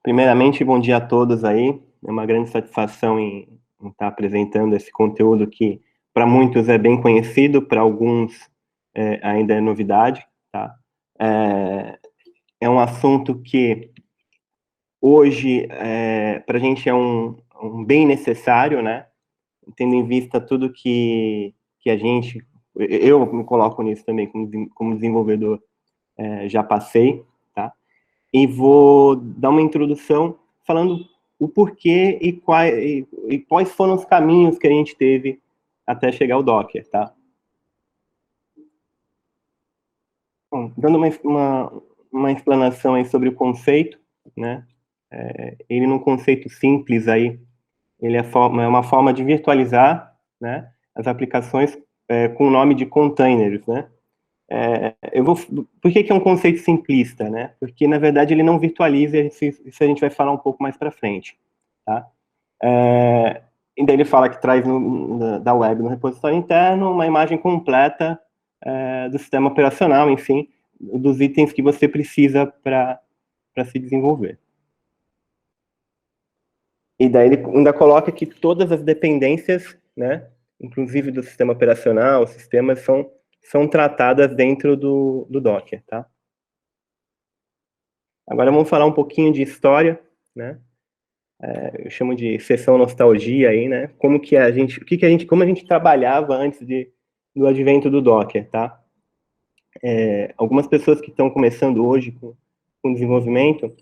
Primeiramente, bom dia a todos aí. É uma grande satisfação em estar apresentando esse conteúdo que, para muitos, é bem conhecido, para alguns ainda é novidade, tá? É um assunto que hoje, para a gente, é um bem necessário, né? Tendo em vista tudo que a gente, eu me coloco nisso também como desenvolvedor, já passei, tá? E vou dar uma introdução falando o porquê e quais foram os caminhos que a gente teve até chegar ao Docker, tá? Bom, dando uma explanação aí sobre o conceito, né? Ele num conceito simples aí, ele é uma forma de virtualizar, né, as aplicações com o nome de containers, né? Por que é um conceito simplista, né? Porque, na verdade, ele não virtualiza, isso a gente vai falar um pouco mais para frente, tá? E daí ele fala que traz da web no repositório interno uma imagem completa do sistema operacional, enfim, dos itens que você precisa para se desenvolver. E daí ele ainda coloca que todas as dependências, né, inclusive do sistema operacional, sistemas, são tratadas dentro do Docker, tá? Agora vamos falar um pouquinho de história, né? Eu chamo de sessão nostalgia aí, né? Como que a gente, como a gente trabalhava antes do advento do Docker, tá? Algumas pessoas que estão começando hoje com desenvolvimento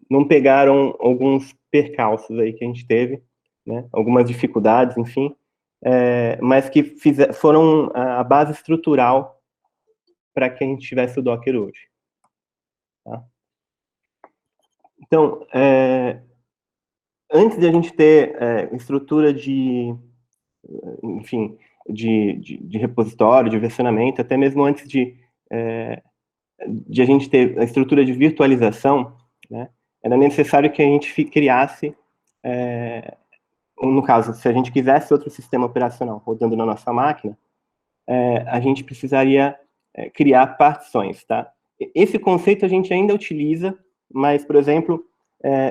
não pegaram alguns percalços aí que a gente teve, né? Algumas dificuldades, enfim, mas que foram a base estrutural para que a gente tivesse o Docker hoje, tá? Então, antes de a gente ter estrutura enfim, de repositório, de versionamento, até mesmo antes de a gente ter a estrutura de virtualização, né, era necessário que a gente criasse, no caso, se a gente quisesse outro sistema operacional rodando na nossa máquina, a gente precisaria criar partições, tá? Esse conceito a gente ainda utiliza, mas, por exemplo,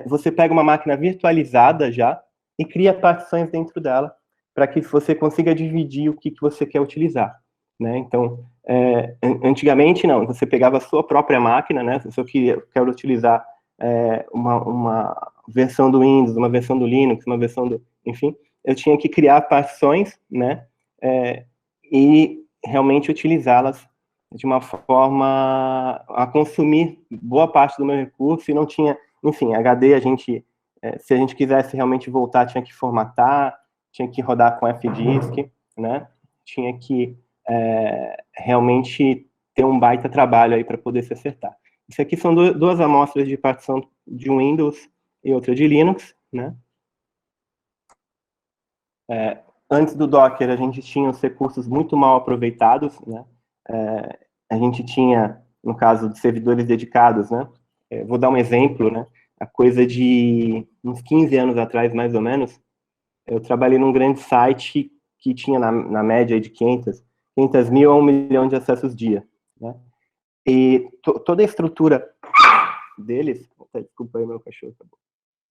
você pega uma máquina virtualizada já e cria partições dentro dela para que você consiga dividir o que você quer utilizar, né? Então, antigamente, não, você pegava a sua própria máquina, né? Se eu quero utilizar uma versão do Windows, uma versão do Linux, uma versão do... Enfim, eu tinha que criar partições, né? E realmente utilizá-las de uma forma a consumir boa parte do meu recurso e não tinha, enfim, HD se a gente quisesse realmente voltar, tinha que formatar, tinha que rodar com FDisk, né? Tinha que realmente ter um baita trabalho aí para poder se acertar. Isso aqui são duas amostras de partição de um Windows e outra de Linux, né? Antes do Docker, a gente tinha os recursos muito mal aproveitados, né? A gente tinha, no caso de servidores dedicados, né? Vou dar um exemplo, né? A coisa de uns 15 anos atrás, mais ou menos, eu trabalhei num grande site que tinha na média de 500 mil a 1 milhão de acessos dia, né? E toda a estrutura deles, desculpa aí meu cachorro,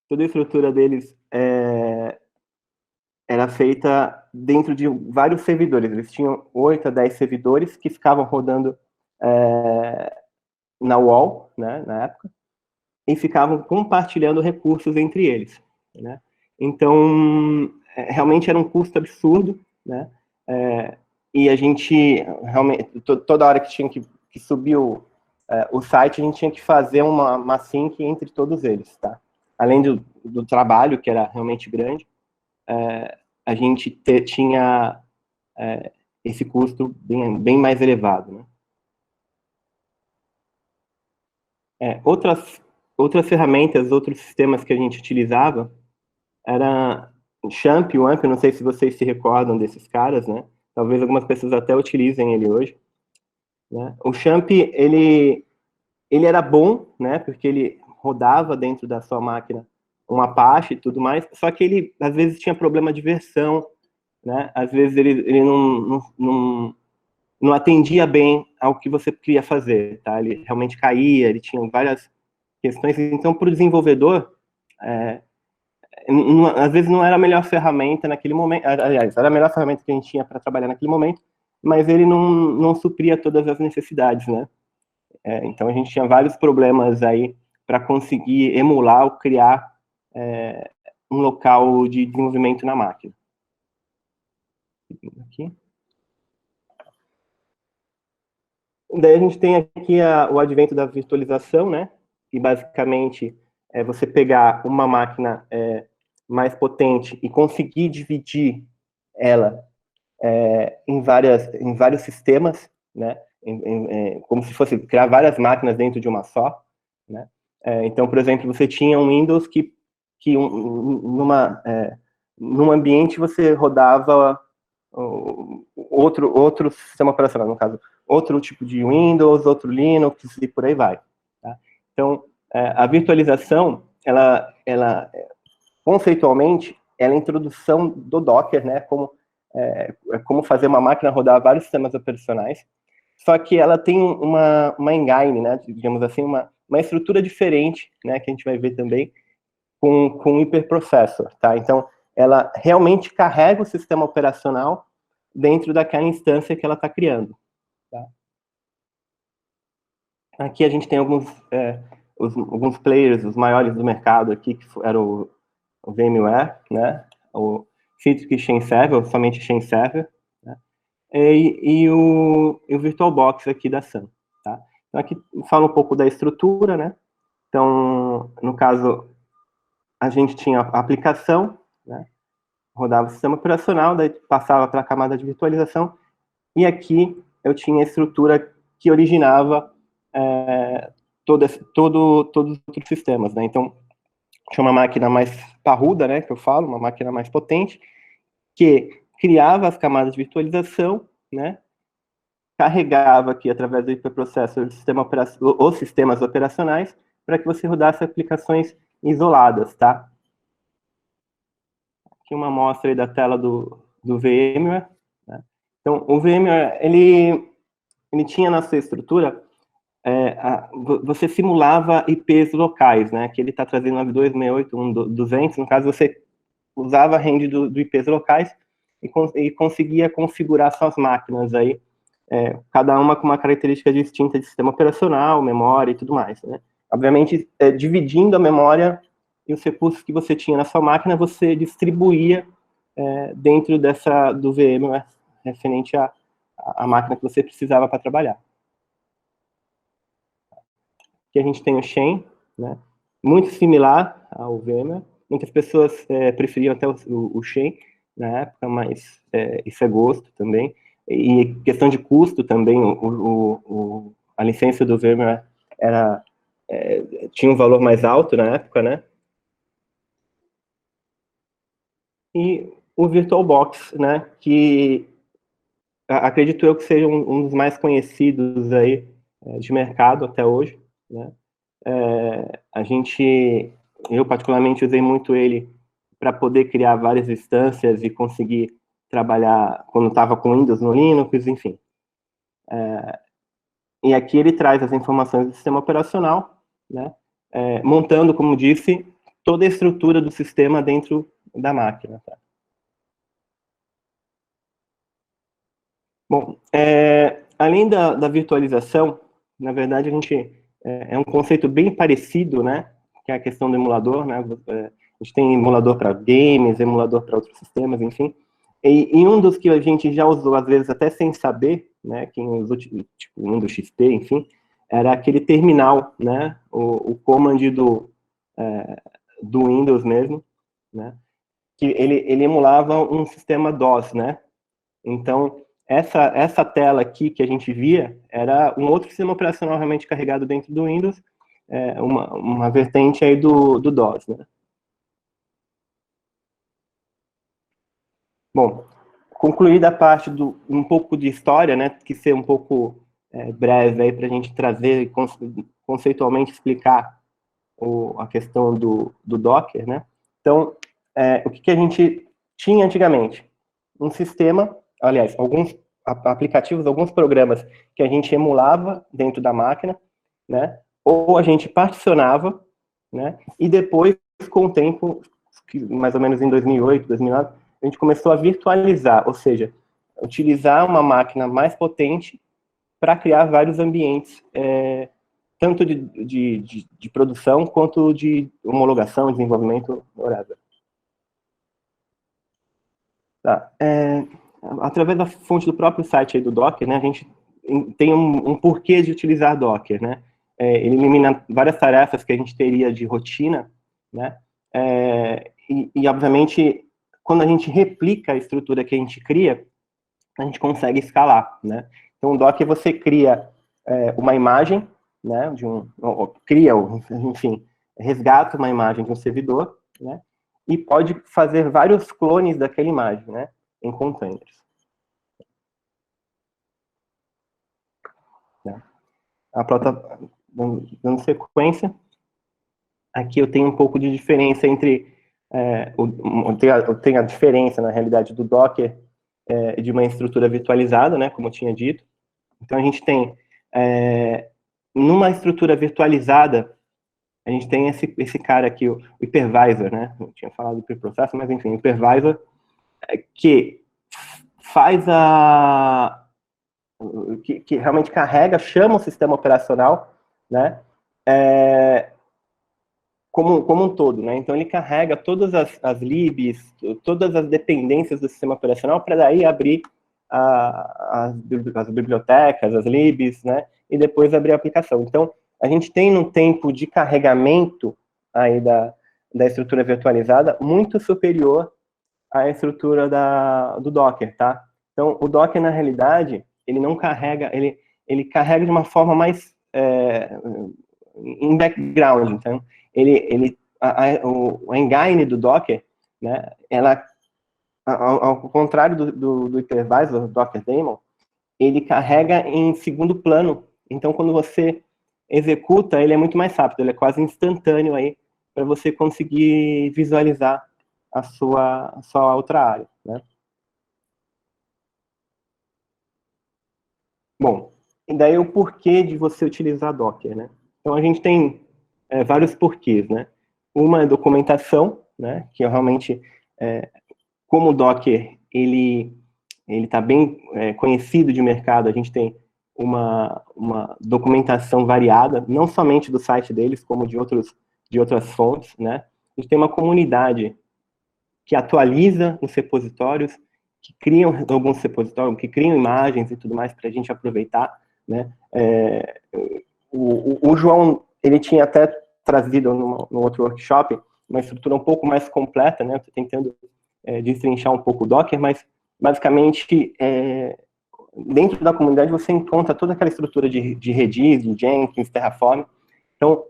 toda a estrutura deles era feita dentro de vários servidores. Eles tinham 8 a 10 servidores que ficavam rodando na wall, né, na época, e ficavam compartilhando recursos entre eles, né? Então, realmente era um custo absurdo, né? E a gente, realmente, toda hora que tinha que subir o site, a gente tinha que fazer uma sync entre todos eles, tá? Além do trabalho, que era realmente grande, a gente tinha esse custo bem mais elevado, né? Outras ferramentas, outros sistemas que a gente utilizava era o Champ, o AMP, não sei se vocês se recordam desses caras, né? Talvez algumas pessoas até utilizem ele hoje, né? O Champ, ele era bom, né? Porque ele rodava dentro da sua máquina um Apache e tudo mais, só que ele, às vezes, tinha problema de versão, né? Às vezes ele não atendia bem ao que você queria fazer, tá? Ele realmente caía, ele tinha várias questões. Então, para o desenvolvedor, às vezes não era a melhor ferramenta naquele momento, aliás, era a melhor ferramenta que a gente tinha para trabalhar naquele momento, mas ele não supria todas as necessidades, né? Então, a gente tinha vários problemas aí para conseguir emular ou criar um local de desenvolvimento na máquina. Aqui. Daí a gente tem aqui o advento da virtualização, né? Que basicamente é você pegar uma máquina mais potente e conseguir dividir ela em vários sistemas, né? Como se fosse criar várias máquinas dentro de uma só, né? Então, por exemplo, você tinha um Windows que num ambiente você rodava outro sistema operacional, no caso, outro tipo de Windows, outro Linux e por aí vai. Tá? Então, a virtualização, ela conceitualmente, ela é a introdução do Docker, né, como fazer uma máquina rodar vários sistemas operacionais, só que ela tem uma engine, né, digamos assim, uma estrutura diferente, né, que a gente vai ver também, com um hiperprocessor, tá? Então, ela realmente carrega o sistema operacional dentro daquela instância que ela está criando. Tá? Aqui a gente tem alguns players, os maiores do mercado aqui, que eram o VMware, né? O Citrix Chain Server, somente Chain Server, né? e o VirtualBox aqui da Sun. Tá? Então aqui fala um pouco da estrutura, né? Então, no caso, a gente tinha a aplicação, né? Rodava o sistema operacional, daí passava para a camada de virtualização, e aqui eu tinha a estrutura que originava todos os outros sistemas, né? Então, tinha uma máquina mais parruda, né, que eu falo, uma máquina mais potente, que criava as camadas de virtualização, né, carregava aqui, através do hiperprocessor, os sistemas operacionais, para que você rodasse aplicações isoladas, tá? Aqui uma amostra aí da tela do VMware, né? Então, o VMware, ele tinha na sua estrutura, você simulava IPs locais, né? Que ele está trazendo 92.68.1.200, no caso, você usava a range do IPs locais e conseguia configurar suas máquinas aí, cada uma com uma característica distinta de sistema operacional, memória e tudo mais, né? Obviamente, dividindo a memória e os recursos que você tinha na sua máquina, você distribuía dentro do VMware, referente à máquina que você precisava para trabalhar. Aqui a gente tem o Chain, né? Muito similar ao VMware. Muitas pessoas preferiam até o Chain na época, mas isso é gosto também. E questão de custo também, a licença do VMware tinha um valor mais alto na época, né? E o VirtualBox, né? Que acredito eu que seja um dos mais conhecidos aí de mercado até hoje, né? Eu particularmente usei muito ele para poder criar várias instâncias e conseguir trabalhar quando estava com Windows no Linux, enfim. E aqui ele traz as informações do sistema operacional, né, montando, como disse, toda a estrutura do sistema dentro da máquina. Tá? Bom, além da virtualização, na verdade, é um conceito bem parecido, né, que é a questão do emulador, né, a gente tem emulador para games, emulador para outros sistemas, enfim, e um dos que a gente já usou, às vezes, até sem saber, né, quem usou, tipo, Windows XP, enfim, era aquele terminal, né, o command do Windows mesmo, né, que ele emulava um sistema DOS, né, então, essa tela aqui que a gente via era um outro sistema operacional realmente carregado dentro do Windows, uma vertente aí do DOS, né? Bom, concluída a parte um pouco de história, né, que ser um pouco breve aí para a gente trazer e conceitualmente explicar a questão do Docker, né? Então, o que a gente tinha antigamente? Um sistema, aliás, alguns aplicativos, alguns programas que a gente emulava dentro da máquina, né? ou a gente particionava, né, e depois, com o tempo, mais ou menos em 2008, 2009, a gente começou a virtualizar, ou seja, utilizar uma máquina mais potente para criar vários ambientes, tanto de produção quanto de homologação, desenvolvimento horável. Tá. Através da fonte do próprio site aí do Docker, né, a gente tem um porquê de utilizar Docker, né? Ele elimina várias tarefas que a gente teria de rotina, né? Obviamente, quando a gente replica a estrutura que a gente cria, a gente consegue escalar, né? Então, o Docker, você cria uma imagem, né, enfim, resgata uma imagem de um servidor, né, e pode fazer vários clones daquela imagem, né, em containers. Né. A plataforma, dando sequência, aqui eu tenho um pouco de diferença entre, eu tenho a diferença, na realidade, do Docker de uma estrutura virtualizada, né, como eu tinha dito. Então, a gente tem, numa estrutura virtualizada, a gente tem esse cara aqui, o hypervisor, né? Eu tinha falado do preprocessor, mas enfim, o hypervisor que faz que realmente carrega, chama o sistema operacional, né? Como um todo, né? Então ele carrega todas as libs, todas as dependências do sistema operacional para daí abrir as bibliotecas, as libs, né? E depois abrir a aplicação. Então a gente tem um tempo de carregamento aí da estrutura virtualizada muito superior à estrutura do Docker, tá? Então o Docker na realidade ele não carrega, ele carrega de uma forma mais em background. Então o engine do Docker, né, ao contrário do hypervisor, Docker Daemon, ele carrega em segundo plano. Então, quando você executa, ele é muito mais rápido, ele é quase instantâneo aí, para você conseguir visualizar a sua outra área, né? Bom, e daí o porquê de você utilizar Docker, né? Então, a gente tem vários porquês, né? Uma é documentação, né? Que realmente, como o Docker, ele está bem conhecido de mercado, a gente tem uma documentação variada, não somente do site deles, como de outras fontes, né? A gente tem uma comunidade que atualiza os repositórios, que criam alguns repositórios, que criam imagens e tudo mais para a gente aproveitar, né? O João, ele tinha até trazido no outro workshop uma estrutura um pouco mais completa, né? Estou tentando destrinchar um pouco o Docker, mas basicamente dentro da comunidade você encontra toda aquela estrutura de Redis, de Jenkins, Terraform, então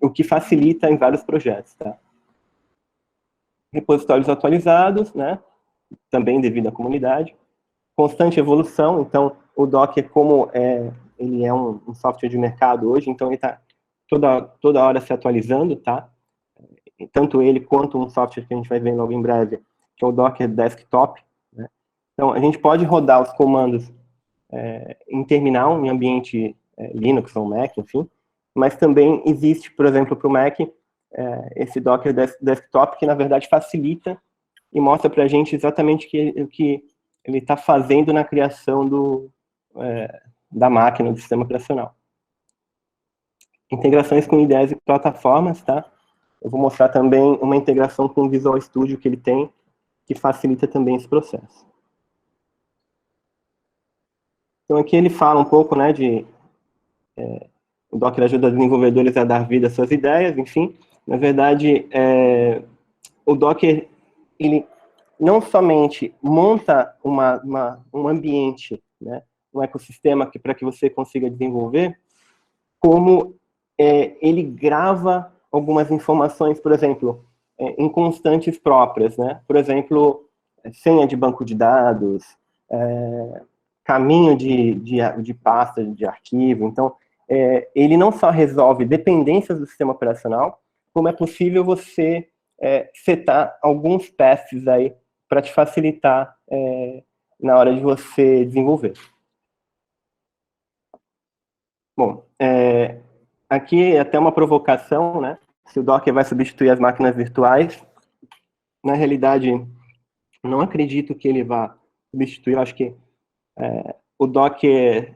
o que facilita em vários projetos, tá? Repositórios atualizados, né? Também devido à comunidade, constante evolução. Então o Docker, como ele é um software de mercado hoje, então ele está toda hora se atualizando, tá? Tanto ele quanto um software que a gente vai ver logo em breve, que é o Docker Desktop, né? Então a gente pode rodar os comandos em terminal, em ambiente Linux ou Mac, enfim, mas também existe, por exemplo, para o Mac, esse Docker Desktop, que na verdade facilita e mostra para a gente exatamente o que ele está fazendo na criação da máquina, do sistema operacional. Integrações com IDEs e plataformas, tá? Eu vou mostrar também uma integração com o Visual Studio que ele tem, que facilita também esse processo. Então aqui ele fala um pouco, né, o Docker ajuda desenvolvedores a dar vida às suas ideias, enfim. Na verdade, o Docker, ele não somente monta um ambiente, né, um ecossistema para que você consiga desenvolver, como ele grava algumas informações, por exemplo, em constantes próprias, né? Por exemplo, senha de banco de dados, caminho de pasta, de arquivo. Então, ele não só resolve dependências do sistema operacional, como é possível você setar alguns testes aí para te facilitar na hora de você desenvolver. Bom, aqui é até uma provocação, né? Se o Docker vai substituir as máquinas virtuais, na realidade, não acredito que ele vá substituir. Eu acho que o Docker,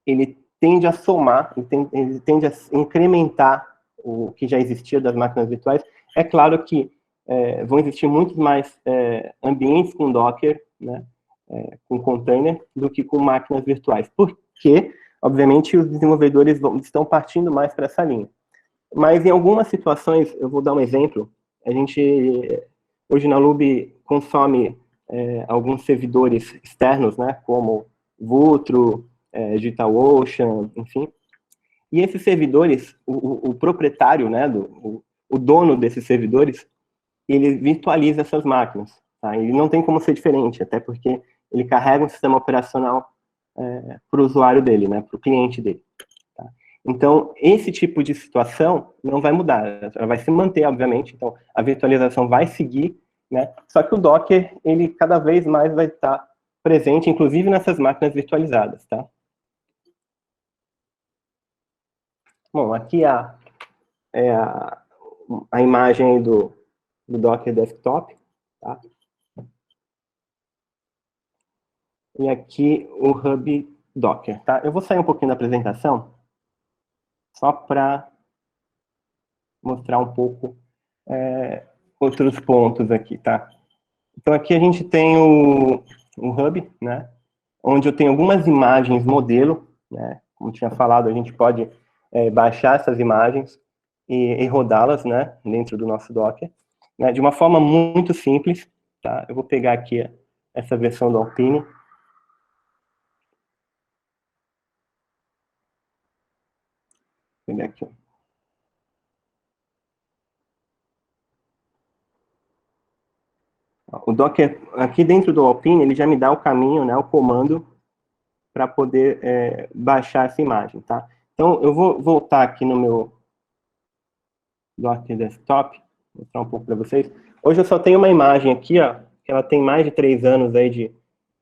ele tende a somar, ele tende a incrementar o que já existia das máquinas virtuais. É claro que vão existir muitos mais ambientes com Docker, né, com container, do que com máquinas virtuais, porque, obviamente, os desenvolvedores estão partindo mais para essa linha. Mas em algumas situações, eu vou dar um exemplo, a gente, hoje na Lube, consome alguns servidores externos, né, como Vultr, DigitalOcean, enfim. E esses servidores, o proprietário, né, o dono desses servidores, ele virtualiza essas máquinas. Tá? Ele não tem como ser diferente, até porque ele carrega um sistema operacional para o usuário dele, né, para o cliente dele. Tá? Então, esse tipo de situação não vai mudar, ela vai se manter, obviamente, então a virtualização vai seguir, né, só que o Docker, ele cada vez mais vai estar presente, inclusive nessas máquinas virtualizadas, tá? Bom, aqui é a imagem do Docker Desktop, tá? E aqui o Hub Docker, tá? Eu vou sair um pouquinho da apresentação, só para mostrar um pouco outros pontos aqui, tá? Então aqui a gente tem o Hub, né? Onde eu tenho algumas imagens modelo, né? Como tinha falado, a gente pode baixar essas imagens e rodá-las, né? Dentro do nosso Docker, né? De uma forma muito simples, tá? Eu vou pegar aqui essa versão do Alpine. Vou pegar aqui. O Docker, aqui dentro do Alpine, ele já me dá o caminho, né? O comando para poder baixar essa imagem, tá? Então, eu vou voltar aqui no meu Docker Desktop, mostrar um pouco para vocês. Hoje eu só tenho uma imagem aqui, ó, que ela tem mais de 3 anos aí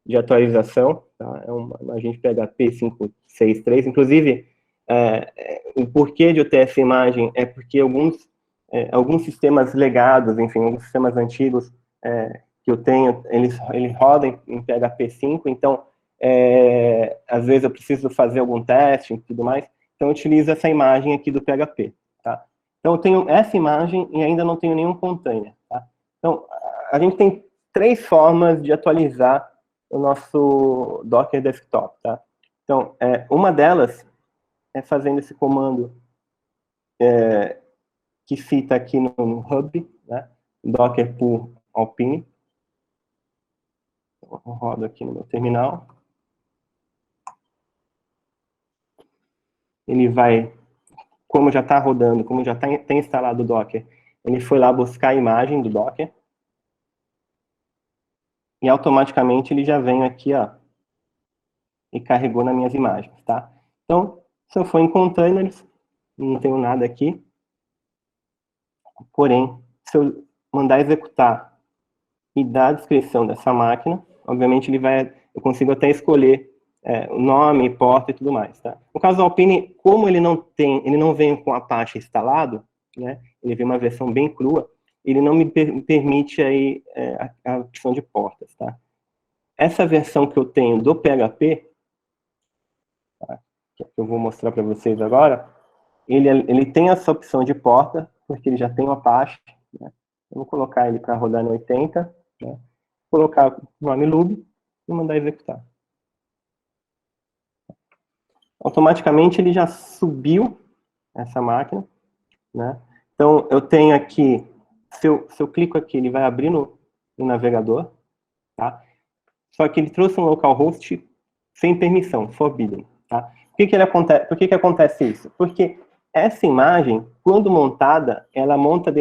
de atualização, tá? É uma imagem de PHP 5.6.3, inclusive, o porquê de eu ter essa imagem é porque alguns sistemas legados, enfim, alguns sistemas antigos que eu tenho, eles rodam em PHP 5, então, às vezes eu preciso fazer algum teste e tudo mais, então eu utilizo essa imagem aqui do PHP, tá? Então eu tenho essa imagem e ainda não tenho nenhum container, tá? Então, a gente tem 3 formas de atualizar o nosso Docker Desktop, tá? Então, uma delas é fazendo esse comando que cita aqui no Hub, né? Docker por Alpine. Eu rodo aqui no meu terminal. Ele vai, como já está rodando, como já tem instalado o Docker, ele foi lá buscar a imagem do Docker. E automaticamente ele já vem aqui, ó, e carregou nas minhas imagens, tá? Então, se eu for em containers, não tenho nada aqui. Porém, se eu mandar executar e dar a descrição dessa máquina, obviamente eu consigo até escolher o nome, porta e tudo mais, tá? No caso do Alpine, como ele não vem com Apache instalado, né? Ele vem uma versão bem crua, ele não me permite aí a opção de portas, tá? Essa versão que eu tenho do PHP, tá? Que eu vou mostrar para vocês agora, ele tem essa opção de porta, porque ele já tem o Apache, né? Eu vou colocar ele para rodar no 80, né? Colocar o nome lube e mandar executar. Automaticamente ele já subiu essa máquina, né? Então eu tenho aqui, se eu clico aqui, ele vai abrir no navegador, tá? Só que ele trouxe um localhost sem permissão, forbidden, tá? Por que acontece isso? Porque essa imagem, quando montada, ela monta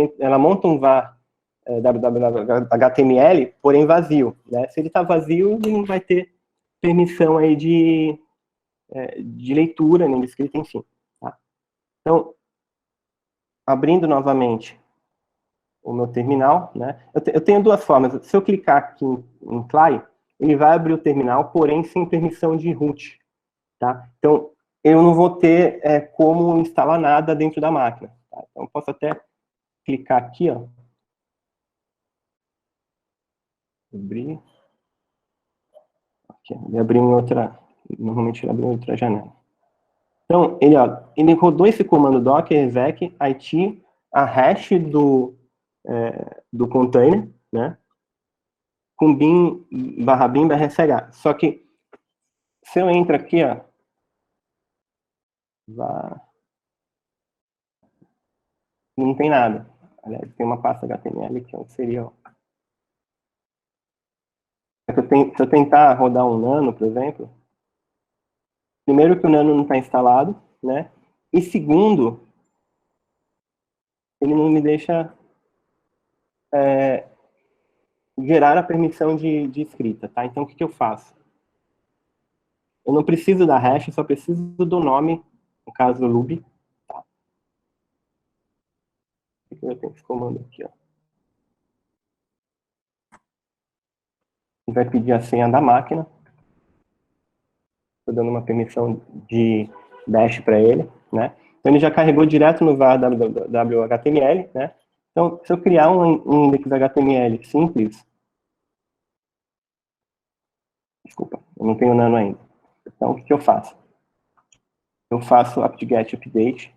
um var www.html, porém vazio, né? Se ele está vazio, ele não vai ter permissão aí de leitura, nem de escrita, enfim. Tá? Então, abrindo novamente o meu terminal, né? Eu tenho 2 formas. Se eu clicar aqui em Try, ele vai abrir o terminal, porém sem permissão de root, tá? Então, eu não vou ter como instalar nada dentro da máquina. Tá? Então, eu posso até clicar aqui, ó. Abrir. Aqui, ele abriu em outra... Normalmente ele abriu em outra janela. Então, ele rodou esse comando docker exec it a hash do container, né? Com bin/bin/sh. Só que se eu entro aqui, ó, não tem nada. Aliás, tem uma pasta HTML que seria... Se eu tentar rodar um nano, por exemplo, primeiro que o nano não está instalado, né? E segundo, ele não me deixa gerar a permissão de escrita, tá? Então, o que eu faço? Eu não preciso da hash, eu só preciso do nome, no caso do Ruby. Tá? Eu tenho esse comando aqui, ó. Ele vai pedir a senha da máquina. Estou dando uma permissão de dash para ele, né? Então, ele já carregou direto no var whtml, né? Então, se eu criar um index HTML simples, desculpa, eu não tenho nano ainda. Então, o que eu faço? Eu faço apt-get update,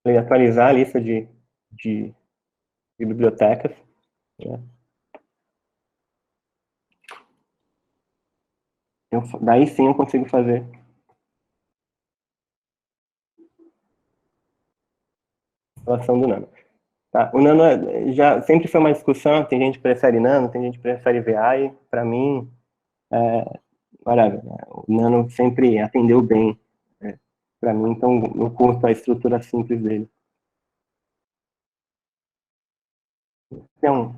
para atualizar a lista de bibliotecas, né? Daí sim eu consigo fazer a instalação do Nano. Tá, o Nano já sempre foi uma discussão, tem gente que prefere Nano, tem gente que prefere VI, para mim, whatever, né? O Nano sempre atendeu bem, para mim, então eu curto a estrutura simples dele. Tem um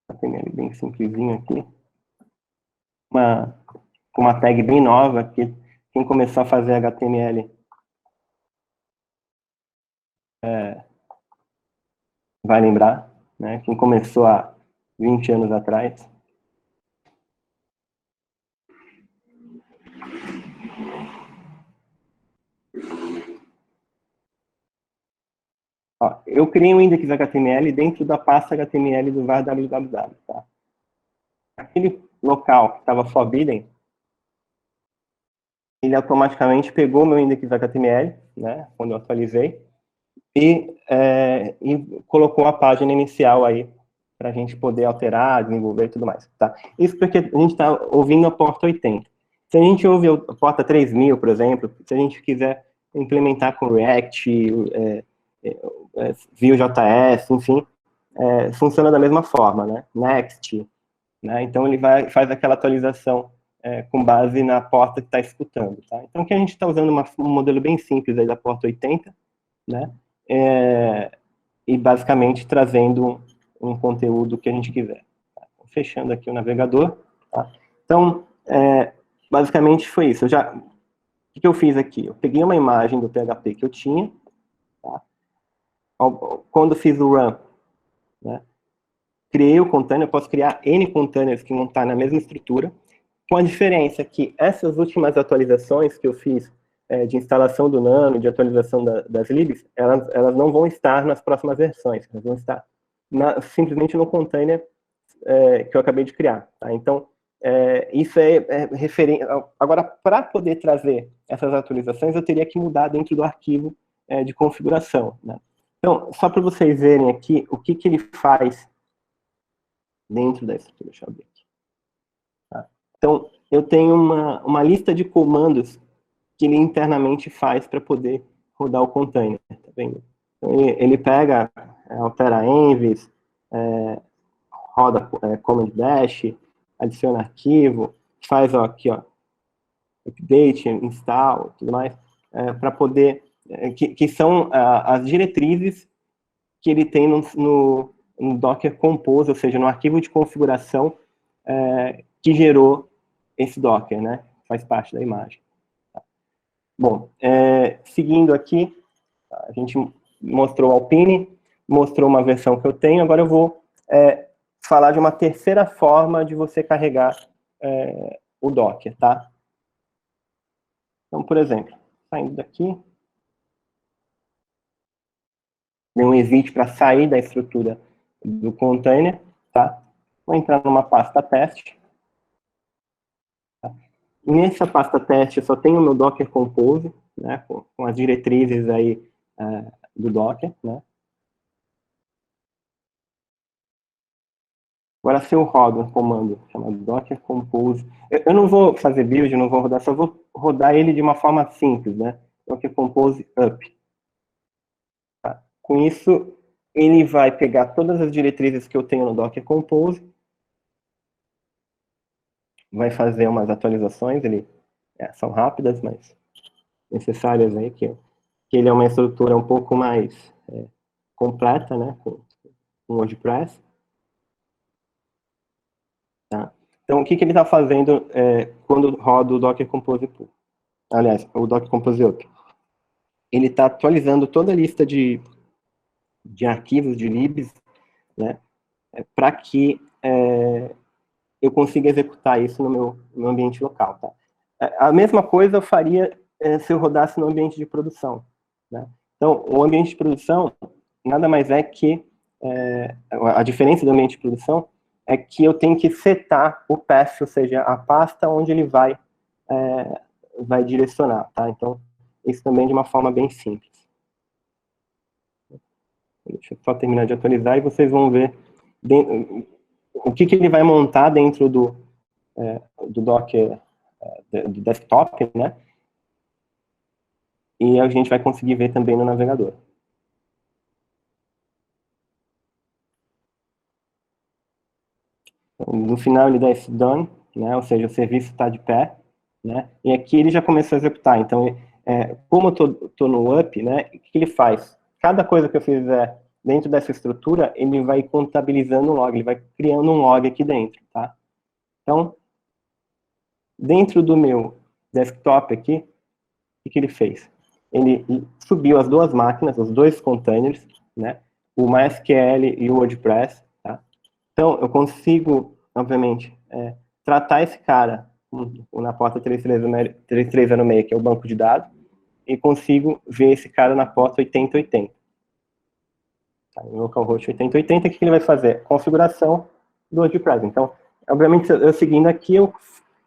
HTML bem simplesinho aqui, com uma tag bem nova, que quem começou a fazer HTML vai lembrar, né? Quem começou há 20 anos atrás. Ó, eu criei um index HTML dentro da pasta HTML do var www. Tá? Aquele local que estava forbidden, ele automaticamente pegou meu index HTML, né, quando eu atualizei, e colocou a página inicial aí, para a gente poder alterar, desenvolver e tudo mais. Tá? Isso porque a gente está ouvindo a porta 80. Se a gente ouve a porta 3000, por exemplo, se a gente quiser implementar com React, Vue.js, enfim, funciona da mesma forma, né? Next, né? Então ele faz aquela atualização com base na porta que está escutando, tá? Então aqui a gente está usando um modelo bem simples aí da porta 80, né? E basicamente trazendo um conteúdo que a gente quiser. Tá? Fechando aqui o navegador, tá? Então, basicamente foi isso. O que eu fiz aqui? Eu peguei uma imagem do PHP que eu tinha, tá? Quando fiz o run, né, criei o container, eu posso criar N containers que vão estar na mesma estrutura, com a diferença que essas últimas atualizações que eu fiz de instalação do Nano, de atualização das libs, elas não vão estar nas próximas versões, elas vão estar simplesmente no container que eu acabei de criar. Tá? Então, isso é referente... Agora, para poder trazer essas atualizações, eu teria que mudar dentro do arquivo de configuração. Né? Então, só para vocês verem aqui o que ele faz dentro da estrutura. Deixa eu abrir aqui. Tá? Então, eu tenho uma lista de comandos que ele internamente faz para poder rodar o container. Tá vendo? Então, ele pega, altera envs, roda command dash, adiciona arquivo, faz aqui, ó, update, install, tudo mais, para poder, que são as diretrizes que ele tem no Docker Compose, ou seja, no arquivo de configuração que gerou esse Docker, né? Faz parte da imagem. Bom, seguindo aqui, a gente mostrou o Alpine, mostrou uma versão que eu tenho, agora eu vou falar de uma terceira forma de você carregar o Docker, tá? Então, por exemplo, saindo daqui, dei um exit para sair da estrutura do container, tá? Vou entrar numa pasta teste. Tá? Nessa pasta teste, eu só tenho o meu Docker Compose, né, com as diretrizes aí do Docker, né? Agora, se eu rodo um comando chamado Docker Compose, eu não vou fazer build, não vou rodar, só vou rodar ele de uma forma simples, né? Docker Compose up. Tá? Com isso, ele vai pegar todas as diretrizes que eu tenho no Docker Compose, vai fazer umas atualizações, são rápidas, mas necessárias aí, que ele é uma estrutura um pouco mais completa, né, com WordPress. Tá? Então, o que ele está fazendo quando roda o Docker Compose Pull? Aliás, o Docker Compose Up. Ele está atualizando toda a lista de arquivos, de libs, né, para que eu consiga executar isso no meu ambiente local. Tá? A mesma coisa eu faria se eu rodasse no ambiente de produção. Né? Então, o ambiente de produção nada mais é que a diferença do ambiente de produção é que eu tenho que setar o path, ou seja, a pasta onde ele vai direcionar. Tá? Então, isso também de uma forma bem simples. Deixa eu só terminar de atualizar e vocês vão ver o que ele vai montar dentro do Docker do desktop, né? E a gente vai conseguir ver também no navegador. Então, no final ele dá esse done, né? Ou seja, o serviço está de pé, né? E aqui ele já começou a executar. Então, como eu tô no up, né? O que ele faz? Cada coisa que eu fizer dentro dessa estrutura, ele vai contabilizando um log, ele vai criando um log aqui dentro, tá? Então, dentro do meu desktop aqui, o que ele fez? Ele subiu as duas máquinas, os dois containers, né? O MySQL e o WordPress, tá? Então, eu consigo, obviamente, tratar esse cara na porta 3306, que é o banco de dados, e consigo ver esse cara na porta 8080. Tá? No localhost 8080, o que ele vai fazer? Configuração do WordPress. Então, obviamente, eu seguindo aqui, eu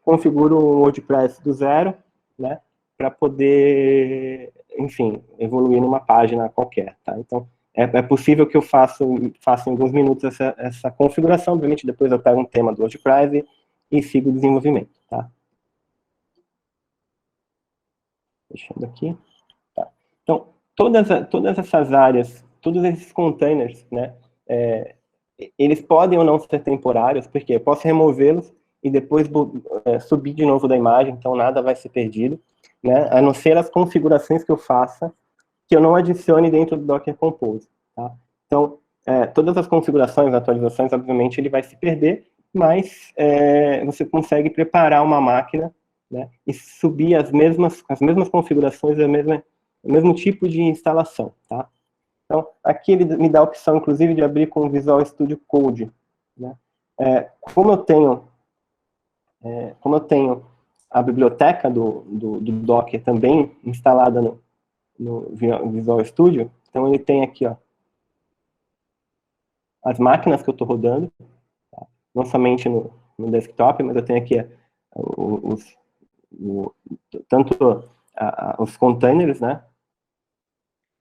configuro o WordPress do zero, né? Para poder, enfim, evoluir numa página qualquer, tá? Então, é possível que eu faça em alguns minutos essa configuração, obviamente, depois eu pego um tema do WordPress e sigo o desenvolvimento, tá? Deixando aqui. Tá. Então, todas essas áreas, todos esses containers, né, eles podem ou não ser temporários, porque eu posso removê-los e depois subir de novo da imagem, então nada vai ser perdido, né, a não ser as configurações que eu faça, que eu não adicione dentro do Docker Compose. Tá? Então, todas as configurações, atualizações, obviamente, ele vai se perder, mas você consegue preparar uma máquina, né, e subir as mesmas configurações, o mesmo tipo de instalação. Tá? Então, aqui ele me dá a opção, inclusive, de abrir com o Visual Studio Code. Né? Como eu tenho a biblioteca do Docker também instalada no Visual Studio, então ele tem aqui, ó, as máquinas que eu estou rodando, tá? Não somente no desktop, mas eu tenho aqui tanto os containers, né,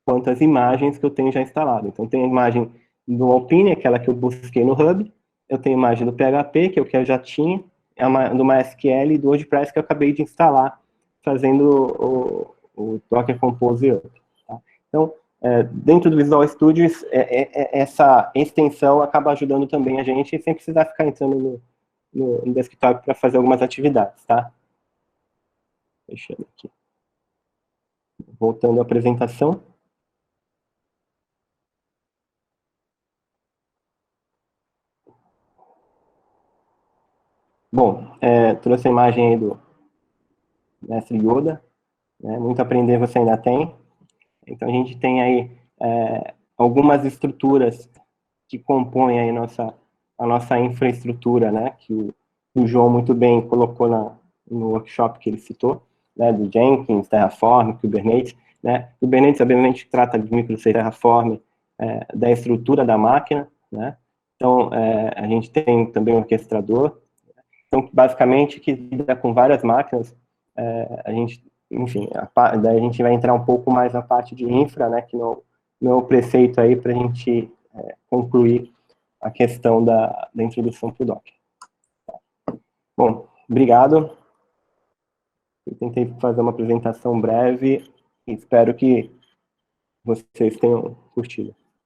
quanto as imagens que eu tenho já instalado. Então, tem a imagem do Alpine, aquela que eu busquei no Hub, eu tenho a imagem do PHP, que é o que eu já tinha, do MySQL e do WordPress, que eu acabei de instalar, fazendo o Docker Compose Up. Tá? Então, dentro do Visual Studio, essa extensão acaba ajudando também a gente, sem precisar ficar entrando no desktop para fazer algumas atividades, tá? Fechando aqui. Voltando à apresentação. Bom, trouxe a imagem aí do mestre Yoda, né? Muito a aprender você ainda tem. Então, a gente tem aí algumas estruturas que compõem aí a nossa infraestrutura, né? Que o João muito bem colocou no workshop que ele citou. né, do Jenkins, Terraform, Kubernetes, né? Kubernetes, obviamente, trata de microserviços Terraform, da estrutura da máquina, né? Então, a gente tem também um orquestrador. Então, basicamente, que lida com várias máquinas, a gente, enfim, daí a gente vai entrar um pouco mais na parte de infra, né, que não é o preceito aí para a gente concluir a questão da introdução para o Docker. Bom, obrigado. Eu tentei fazer uma apresentação breve e espero que vocês tenham curtido.